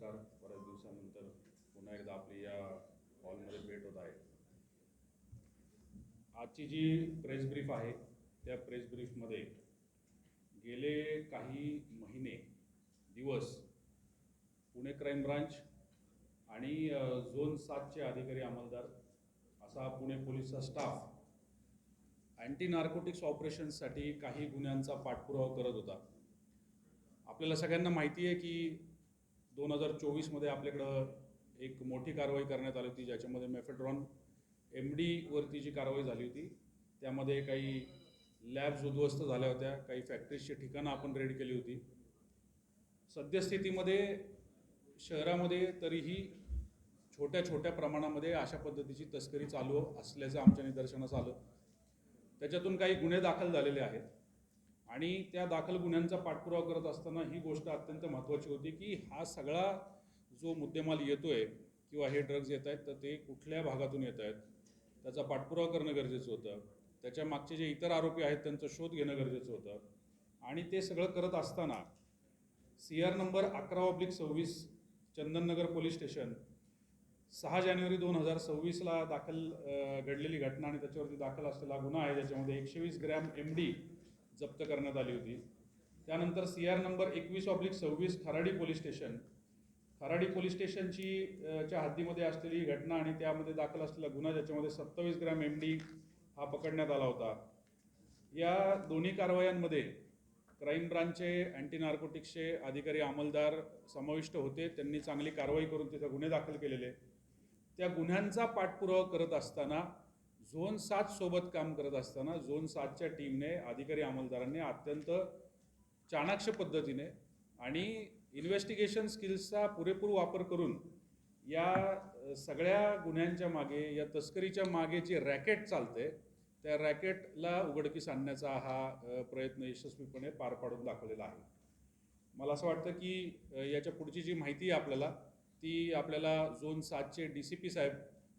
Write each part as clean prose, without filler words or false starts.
नमस्कार. बऱ्याच दिवसानंतर पुन्हा एकदा आपली या हॉलमध्ये भेट होत आहे. आजची जी प्रेस ब्रीफ आहे त्या प्रेस ब्रीफमध्ये गेले काही महिने दिवस पुणे क्राईम ब्रांच आणि झोन 7चे अधिकारी अंमलदार असा पुणे पोलीसचा स्टाफ अँटी नार्कोटिक्स ऑपरेशन्ससाठी काही गुन्ह्यांचा पाठपुरावा करत होता. आपल्याला सगळ्यांना माहिती आहे की 2024मध्ये आपल्याकडं एक मोठी कारवाई करण्यात आली होती, ज्याच्यामध्ये मेफेड्रॉन MD वरती जी कारवाई झाली होती त्यामध्ये काही लॅब्स उद्ध्वस्त झाल्या होत्या, काही फॅक्टरीजची ठिकाणं आपण रेड केली होती. सद्यस्थितीमध्ये शहरामध्ये तरीही छोट्या छोट्या प्रमाणामध्ये अशा पद्धतीची तस्करी चालू असल्याचं आमच्या निदर्शनास आलं. त्याच्यातून काही गुन्हे दाखल झालेले आहेत आणि त्या दाखल गुन्ह्यांचा पाठपुरावा करत असताना ही गोष्ट अत्यंत महत्त्वाची होती की हा सगळा जो मुद्देमाल येतोय किंवा हे ड्रग्ज येत आहेत तर ते कुठल्या भागातून येत आहेत त्याचा पाठपुरावा करणं गरजेचं होतं. त्याच्या मागचे जे इतर आरोपी आहेत त्यांचा शोध घेणं गरजेचं होतं आणि ते सगळं करत असताना CR number 11/26 Chandannagar police station 6 जानेवारी 2026ला घडलेली घटना आणि त्याच्यावरती दाखल असलेला गुन्हा आहे, ज्याच्यामध्ये 120 ग्रॅम MD जप्त करण्यात आली होती. त्यानंतर CR नंबर 21/26 खराडी पोलीस स्टेशनची च्या हद्दीमध्ये असलेली घटना आणि त्यामध्ये दाखल असलेला गुन्हा, ज्याच्यामध्ये 27 ग्रॅम MD हा पकडण्यात आला होता. या दोन्ही कारवायांमध्ये क्राईम ब्रांचचे अँटी नार्कोटिक्सचे अधिकारी अंमलदार समाविष्ट होते. त्यांनी चांगली कारवाई करून तिथे गुन्हे दाखल केलेले. त्या गुन्ह्यांचा पाठपुरावा करत असताना झोन 7 सोबत काम करत असताना झोन 7च्या टीमने अधिकारी अंमलदारांनी अत्यंत चाणाक्ष पद्धतीने आणि इन्व्हेस्टिगेशन स्किल्सचा पुरेपूर वापर करून या सगळ्या गुन्ह्यांच्या मागे, या तस्करीच्या मागे जी रॅकेट चालते त्या रॅकेटला उघडकीस आणण्याचा हा प्रयत्न यशस्वीपणे पार पाडून दाखवलेला आहे. मला असं वाटतं की याच्या पुढची जी माहिती आहे आपल्याला ती आपल्याला झोन 7चे DCP साहेब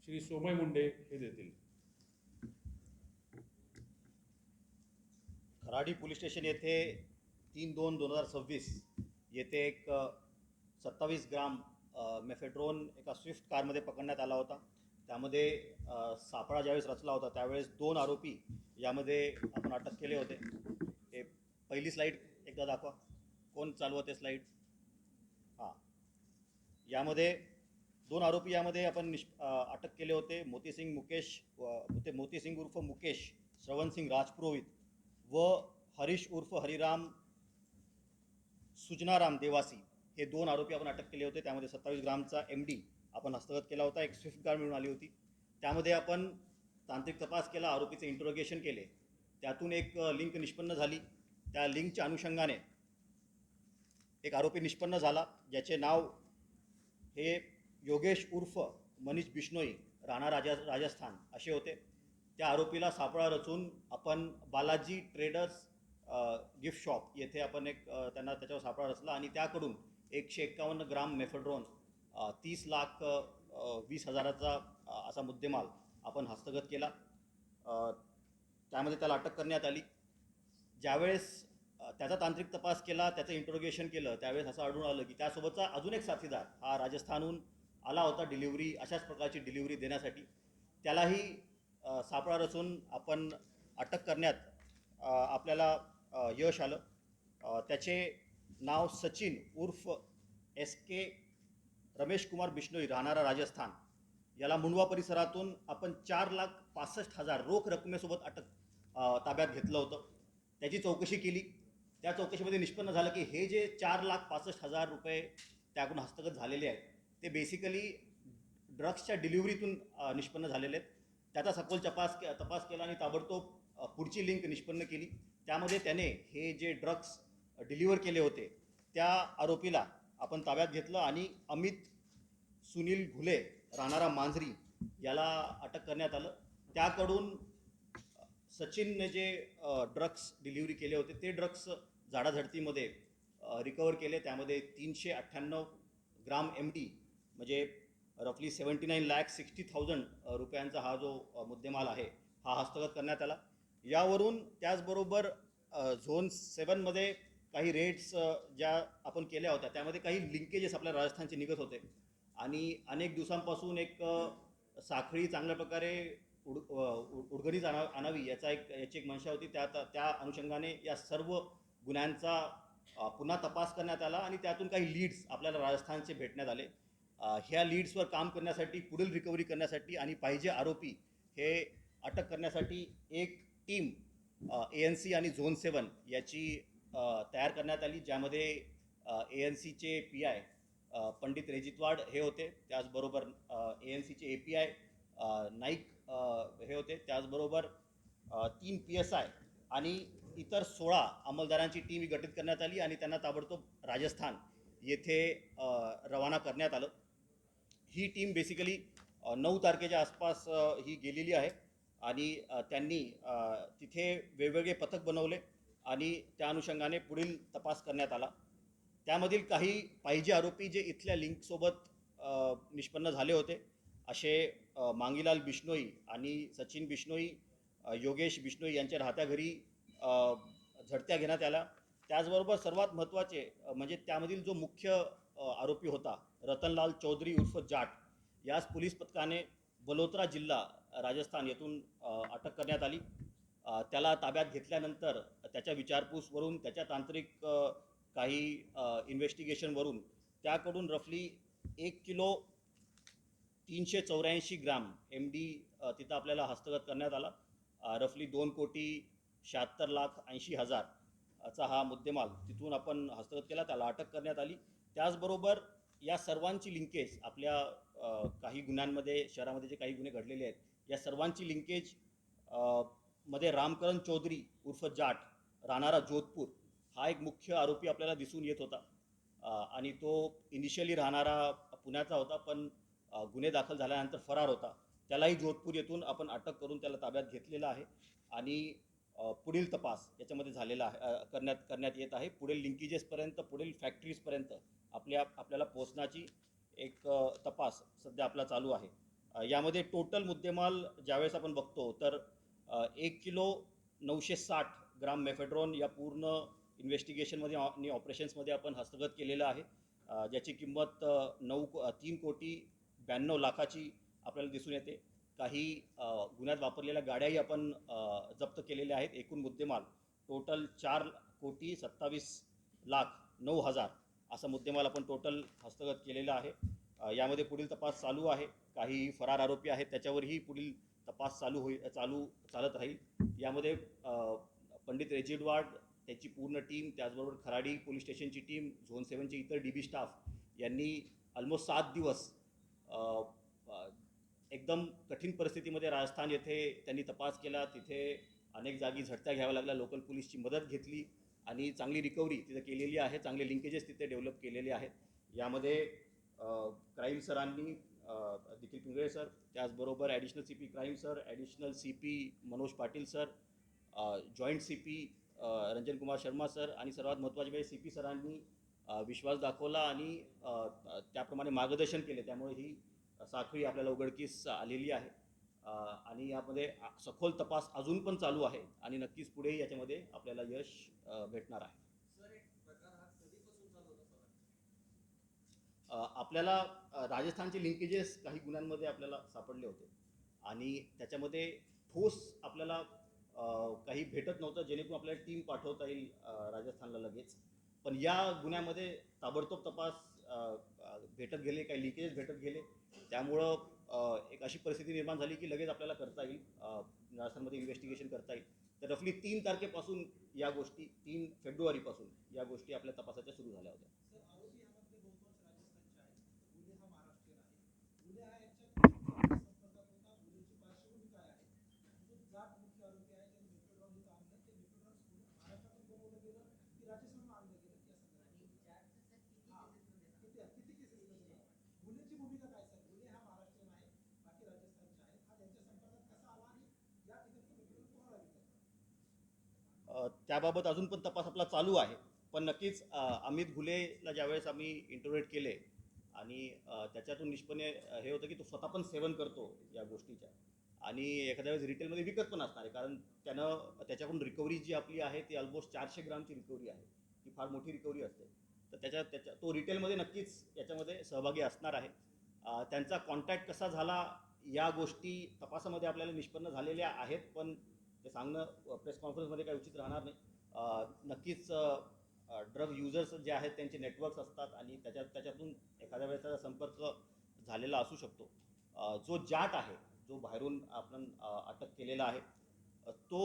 श्री सोमय मुंडे हे देतील. खराडी पोलीस स्टेशन येथे 3/2/2026 येथे एक 27 ग्राम मेफेड्रोन एका स्विफ्ट कारमध्ये पकडण्यात आला होता. त्यामध्ये सापळा ज्यावेळेस रचला होता त्यावेळेस 2 आरोपी यामध्ये आपण अटक केले होते. हे पहिली स्लाईड एकदा दाखवा. कोण चालवते स्लाईड? हां, यामध्ये 2 आरोपी यामध्ये आपण अटक केले होते. मोतीसिंग उर्फ मुकेश श्रवणसिंग राजपुरोहित व हरीश उर्फ हरिराम सुजनाराम देवासी हे 2 आरोपी आपण अटक केले होते. त्यामध्ये 27 ग्रामचा MD आपण हस्तगत केला होता. एक स्विफ्ट कार मिळून आली होती. त्यामध्ये आपण तांत्रिक तपास केला, आरोपीचे इंट्रोगेशन केले. त्यातून एक लिंक निष्पन्न झाली. त्या लिंकच्या अनुषंगाने एक आरोपी निष्पन्न झाला, ज्याचे नाव हे योगेश उर्फ मनीष बिश्नोई राणा राजस्थान असे होते. त्या आरोपीला सापळा रचून आपण बालाजी ट्रेडर्स गिफ्ट शॉप येथे आपण त्यांना त्याच्यावर सापळा रचला आणि त्याकडून 151 ग्राम मेफेड्रोन 30,20,000चा असा मुद्देमाल आपण हस्तगत केला. त्यामध्ये त्याला अटक करण्यात आली. ज्यावेळेस त्याचा तांत्रिक तपास केला, त्याचं इंट्रोगेशन केलं, त्यावेळेस असं आढळून आलं की त्यासोबतचा अजून एक साथीदार हा राजस्थानहून आला होता डिलिव्हरी, अशाच प्रकारची डिलिव्हरी देण्यासाठी. त्यालाही सापळा रचून आपण अटक करण्यात आपल्याला यश आलं. त्याचे नाव सचिन उर्फ SK रमेश कुमार बिश्नोई राहणारा राजस्थान, याला मुंडवा परिसरातून आपण 4,65,000 रोख रकमेसोबत ताब्यात घेतलं होतं. त्याची चौकशी केली. त्या चौकशीमध्ये निष्पन्न झालं की हे जे 4,65,000 रुपये त्याकडून हस्तगत झालेले आहेत ते बेसिकली ड्रग्सच्या डिलिव्हरीतून निष्पन्न झालेले आहेत. त्याचा सखोल तपास केला आणि ताबडतोब पुढची लिंक निष्पन्न केली. त्यामध्ये त्याने हे जे ड्रग्स डिलिव्हर केले होते त्या आरोपीला आपण ताब्यात घेतलं आणि अमित सुनील घुले राहणारा मांजरी याला अटक करण्यात आलं. त्याकडून सचिनने जे ड्रग्स डिलिव्हरी केले होते ते ड्रग्स झाडाझडतीमध्ये रिकवर केले. त्यामध्ये 398 ग्राम MD म्हणजे रफली 79,60,000 रुपयांचा हा जो मुद्देमाल आहे हा हस्तगत करण्यात आला. यावरून त्याचबरोबर झोन 7मध्ये काही रेड्स ज्या आपण केल्या होत्या त्यामध्ये काही लिंकेजेस आपल्या राजस्थानचे निघत होते आणि अनेक दिवसांपासून एक साखळी चांगल्या प्रकारे उडगणीच आणावी याची एक मनशा होती. त्या अनुषंगाने या सर्व गुन्ह्यांचा पुन्हा तपास करण्यात आला आणि त्यातून काही लीड्स आपल्याला राजस्थानचे भेटण्यात आले. ह्या लीड्सवर काम करण्यासाठी, पुढील रिकव्हरी करण्यासाठी आणि पाहिजे आरोपी हे अटक करण्यासाठी एक टीम ANC आणि झोन 7 याची तयार करण्यात आली, ज्यामध्ये ANCचे PI पंडित रेजितवाड हे होते, त्याचबरोबर ANCचे API नाईक हे होते, त्याचबरोबर 3 PSI आणि इतर 16 अंमलदारांची टीम गठीत करण्यात आली आणि त्यांना ताबडतोब राजस्थान येथे रवाना करण्यात आलं. ही टीम बेसिकली 9 तारखेच्या आसपास ही गेलेली आहे आणि त्यांनी तिथे वेगवेगळे पथक बनवले आणि त्या अनुषंगाने पुढील तपास करण्यात आला. त्यामधील काही पाहिजे आरोपी जे इथल्या लिंकसोबत निष्पन्न झाले होते असे मांगीलाल बिश्नोई आणि सचिन बिश्नोई, योगेश बिश्नोई यांच्या राहत्या घरी झडत्या घेण्यात आल्या. त्याचबरोबर सर्वात महत्त्वाचे म्हणजे त्यामधील जो मुख्य आरोपी होता रतनलाल चौधरी उर्फ जाट, याच पोलीस पथकाने बलोत्रा जिल्हा राजस्थान येथून अटक करण्यात आली. त्याला ताब्यात घेतल्यानंतर त्याच्या विचारपूसवरून, त्याच्या तांत्रिक काही इन्व्हेस्टिगेशनवरून त्याकडून रफली 1 किलो 384 ग्राम MD तिथं आपल्याला हस्तगत करण्यात आला. रफली 2,76,80,000 हा मुद्देमाल तिथून आपण हस्तगत केला, त्याला अटक करण्यात आली. त्याचबरोबर या सर्वांची लिंकेज आपल्या काही गुन्ह्यांमध्ये, शहरामध्ये जे काही गुन्हे घडलेले आहेत, या सर्वांची लिंकेज मध्ये रामकरण चौधरी उर्फ जाट राहणारा जोधपूर हा एक मुख्य आरोपी आपल्याला दिसून येत होता आणि तो इनिशियली राहणारा पुण्याचा होता, पण गुन्हे दाखल झाल्यानंतर फरार होता. त्यालाही जोधपूर येथून आपण अटक करून त्याला ताब्यात घेतलेलं आहे आणि पुढील तपास याच्यामध्ये झालेला आहे, करण्यात येत आहे. पुढील लिंकेजेसपर्यंत, पुढील फॅक्टरीजपर्यंत आपल्याला पोहोचण्याची एक तपास सध्या आपला चालू आहे. यामध्ये टोटल मुद्देमाल ज्यावेळेस आपण बघतो तर 1 किलो 960 ग्राम मेफेड्रॉन या पूर्ण इन्व्हेस्टिगेशनमध्ये आणि ऑपरेशन्समध्ये आपण हस्तगत केलेलं आहे, ज्याची किंमत 3,92,92,00,000ची आपल्याला दिसून येते. काही गुन्ह्यात वापरलेल्या गाड्याही आपण जप्त केलेल्या आहेत. एकूण मुद्देमाल टोटल 4,27,09,000 असा मुद्देमाल आपण टोटल हस्तगत केलेला आहे. यामध्ये पुढील तपास चालू आहे. काही फरार आरोपी आहेत त्याच्यावरही पुढील तपास चालत राहील. यामध्ये पंडित रेजितवाड, त्याची पूर्ण टीम, त्याचबरोबर खराडी पोलीस स्टेशनची टीम, झोन 7चे इतर DB स्टाफ यांनी ऑलमोस्ट 7 दिवस एकदम कठीण परिस्थितीमध्ये राजस्थान येथे त्यांनी तपास केला. तिथे अनेक जागी झडत्या घ्याव्या लागल्या, लोकल पोलीसची मदत घेतली आणि चांगली रिकव्हरी तिथे केलेली आहे. चांगले लिंकेजेस तिथे डेव्हलप केलेले आहेत. यामध्ये क्राईम सरांनी निखिल पिंगळे सर, त्याचबरोबर additional CP crime sir, additional CP Manoj Patil sir, joint CP Ranjan Kumar Sharma sir आणि सर्वात महत्त्वाचे म्हणजे CP सरांनी विश्वास दाखवला आणि त्याप्रमाणे मार्गदर्शन केले. त्यामुळे ही साखळी आपल्याला उघडकीस आलेली आहे आणि यामध्ये सखोल तपास अजून पण चालू आहे आणि नक्कीच पुढेही याच्यामध्ये आपल्याला यश भेटणार आहे. आपल्याला राजस्थानचे लिंकेजेस काही गुन्ह्यांमध्ये आपल्याला सापडले होते आणि त्याच्यामध्ये ठोस आपल्याला काही भेटत नव्हतं जेणेकरून आपल्याला टीम पाठवता येईल राजस्थानला लगेच. पण या गुन्ह्यामध्ये ताबडतोब तपास भेटत गेले, काही लिंकेजेस भेटत गेले. त्यामुळं एक अशी परिस्थिती निर्माण झाली की लगेच आपल्याला करता येईल, राजस्थानमध्ये इन्व्हेस्टिगेशन करता येईल. तर रफली 3 तारखेपासून या गोष्टी, 3 फेब्रुवारीपासून या गोष्टी आपल्या तपासाच्या सुरू झाल्या होत्या. त्याबाबत अजून पण तपास आपला चालू आहे. पण नक्कीच अमित घुलेला ज्यावेळेस आम्ही इंटरोगेट केले आणि त्याच्यातून निष्पन्न हे होतं की तो स्वतः पण सेवन करतो या गोष्टीच्या आणि एखाद्या वेळेस रिटेलमध्ये विकत पण असणार आहे, कारण त्याच्याकडून रिकव्हरी जी आपली आहे ती ऑलमोस्ट 400 ग्रामची रिकव्हरी आहे. ही फार मोठी रिकव्हरी असते. तर त्याच्या तो रिटेलमध्ये नक्कीच याच्यामध्ये सहभागी असणार आहे. त्यांचा कॉन्टॅक्ट कसा झाला या गोष्टी तपासामध्ये आपल्याला निष्पन्न झालेल्या आहेत, पण ते सांगणं प्रेस कॉन्फरन्समध्ये काही उचित राहणार नाही. नक्कीच ड्रग युजर्स जे आहेत त्यांचे नेटवर्क्स असतात आणि त्याच्यातून एखाद्या वेळेस त्याचा संपर्क झालेला असू शकतो. जो जाट आहे, जो बाहेरून आपण अटक केलेला आहे, तो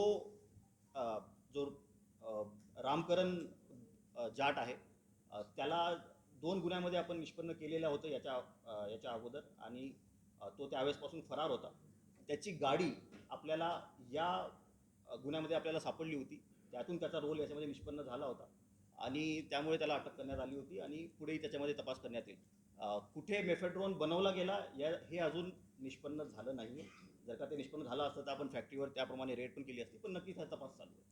जो रामकरण जाट आहे, त्याला 2 गुन्ह्यामध्ये आपण निष्पन्न केलेलं होतं याच्या अगोदर आणि तो त्यावेळेसपासून फरार होता. त्याची गाडी आपल्याला या गुन्ह्यामध्ये आपल्याला सापडली होती. त्यातून त्याचा रोल याच्यामध्ये निष्पन्न झाला होता आणि त्यामुळे त्याला अटक करण्यात आली होती आणि पुढेही त्याच्यामध्ये तपास करण्यात येईल. कुठे मेफेड्रोन बनवला गेला हे अजून निष्पन्न झालं नाही आहे. जर का ते निष्पन्न झालं असतं तर आपण फॅक्टरीवर त्याप्रमाणे रेड पण केली असती, पण नक्कीच हा तपास चालू आहे.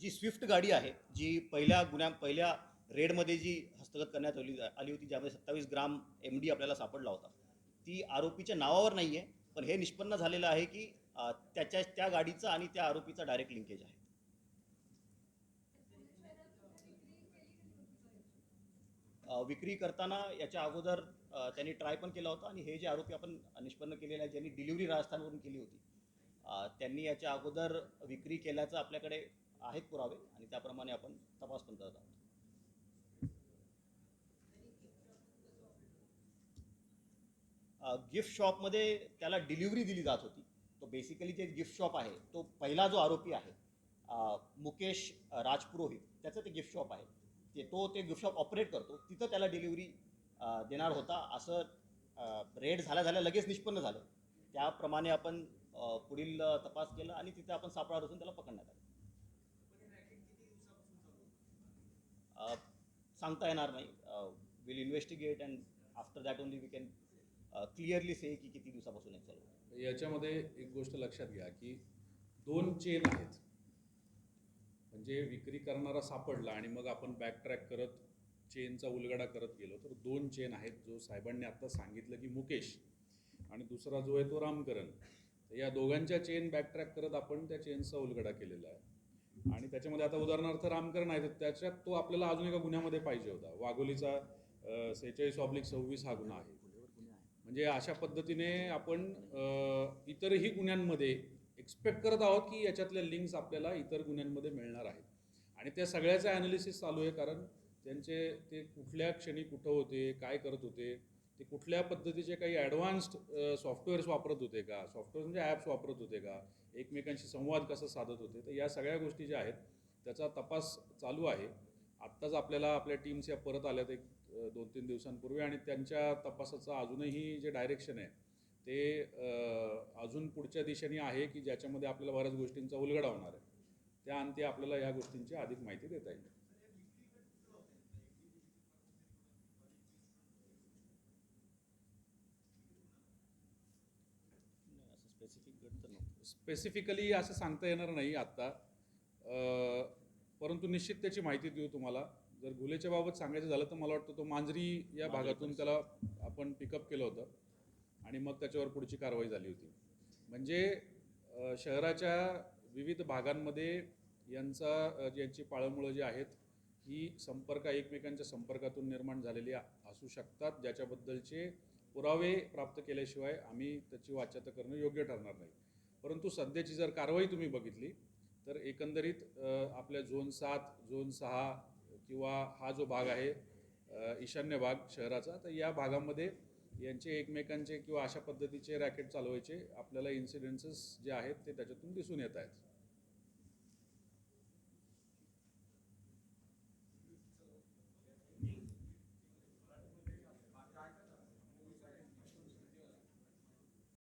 जी स्विफ्ट गाडी आहे, जी पहिल्या रेडमध्ये जी हस्तगत करण्यात आली होती, ज्यामध्ये 27 ग्राम MD आपल्याला सापडला होता, ती आरोपीच्या नावावर नाही आहे, पण हे निष्पन्न झालेलं आहे की त्या गाडीचा आणि त्या आरोपीचा डायरेक्ट लिंकेज आहे. विक्री करताना याच्या अगोदर त्यांनी ट्राय पण केला होता आणि हे जे आरोपी आपण निष्पन्न केलेले आहेत, ज्यांनी डिलिव्हरी राजस्थानवरून केली होती, त्यांनी याच्या अगोदर विक्री केल्याचं आपल्याकडे आहेत पुरावे आणि त्याप्रमाणे आपण तपास पण करत आहोत. गिफ्ट शॉपमध्ये त्याला डिलिव्हरी दिली जात होती. तो बेसिकली जे गिफ्ट शॉप आहे, तो पहिला जो आरोपी आहे मुकेश राजपुरोहित, त्याचं ते गिफ्ट शॉप आहे. ते गिफ्ट शॉप ऑपरेट करतो, तिथं त्याला डिलिव्हरी देणार होता असं रेड झाल्या लगेच निष्पन्न झालं. त्याप्रमाणे आपण पुढील तपास केला आणि तिथे आपण सापळा रचून त्याला पकडण्यात आलं. सांगता येणार नाही. Will investigate and after that only we can clearly say की किती दिवसापासून हे चालू आहे. याच्यामध्ये एक गोष्ट लक्षात घ्या की 2 चेन आहेत. म्हणजे विक्री करणारा सापडला आणि मग आपण बॅकट्रॅक करत चेनचा उलगडा करत गेलो तर 2 चेन आहेत. जो साहेबांनी आत्ता सांगितलं की मुकेश आणि दुसरा जो आहे तो रामकरण. तर या दोघांच्या चेन बॅकट्रॅक करत आपण त्या चेनचा उलगडा केलेला आहे आणि त्याच्यामध्ये आता उदाहरणार्थ रामकरण आहे, तर त्याच्यात तो आपल्याला अजून एका गुन्ह्यामध्ये पाहिजे होता. वाघोलीचा 46/26 हा गुन्हा आहे. म्हणजे अशा पद्धतीने आपण इतरही गुन्ह्यांमध्ये एक्सपेक्ट करत आहोत की याच्यातल्या लिंक्स आपल्याला इतर गुन्ह्यांमध्ये मिळणार आहेत आणि त्या सगळ्याचं ॲनालिसिस चालू आहे. कारण ते कुठल्या क्षणी कुठं होते, काय करत होते, ते कुठल्या पद्धतीचे काही ॲडव्हान्स्ड सॉफ्टवेअर्स वापरत होते का, सॉफ्टवेअर म्हणजे ॲप्स वापरत होते का, एकमेकांशी संवाद कसा साधत होते. तर या सगळ्या गोष्टी ज्या आहेत त्याचा तपास चालू आहे. आत्ताच आपल्याला आपल्या टीम्स या परत आल्यात एक 2-3 दिवसांपूर्वी आणि त्यांच्या तपासाचं अजूनही जे डायरेक्शन आहे ते अजून पुढच्या दिशेने आहे की ज्याच्यामध्ये आपल्याला बऱ्याच गोष्टींचा उलगडा होणार आहे. त्या अंती आपल्याला या गोष्टींची अधिक माहिती देता येईल. स्पेसिफिकली असं सांगता येणार नाही आत्ता, परंतु निश्चित त्याची माहिती देऊ तुम्हाला. जर गुन्ह्याच्या बाबत सांगायचं झालं तर मला वाटतं तो मांजरी या भागातून त्याला आपण पिकअप केलं होतं आणि मग त्याच्यावर पुढची कारवाई झाली होती. म्हणजे शहराच्या विविध भागांमध्ये यांची पाळंमुळं जी आहेत ही एकमेकांच्या संपर्कातून निर्माण झालेली असू शकतात, ज्याच्याबद्दलचे पुरावे प्राप्त केल्याशिवाय आम्ही त्याची वाच्यता करणं योग्य ठरणार नाही. परंतु सध्याची जर कारवाई तुम्ही बघितली तर एकंदरीत आपल्या झोन 7, झोन 6 किंवा हा जो भाग आहे ईशान्य भाग शहराचा, तर या भागामध्ये यांचे एकमेकांचे किंवा अशा पद्धतीचे रॅकेट चालवायचे आपल्याला इन्सिडेन्सेस जे आहेत ते त्याच्यातून दिसून येत आहेत.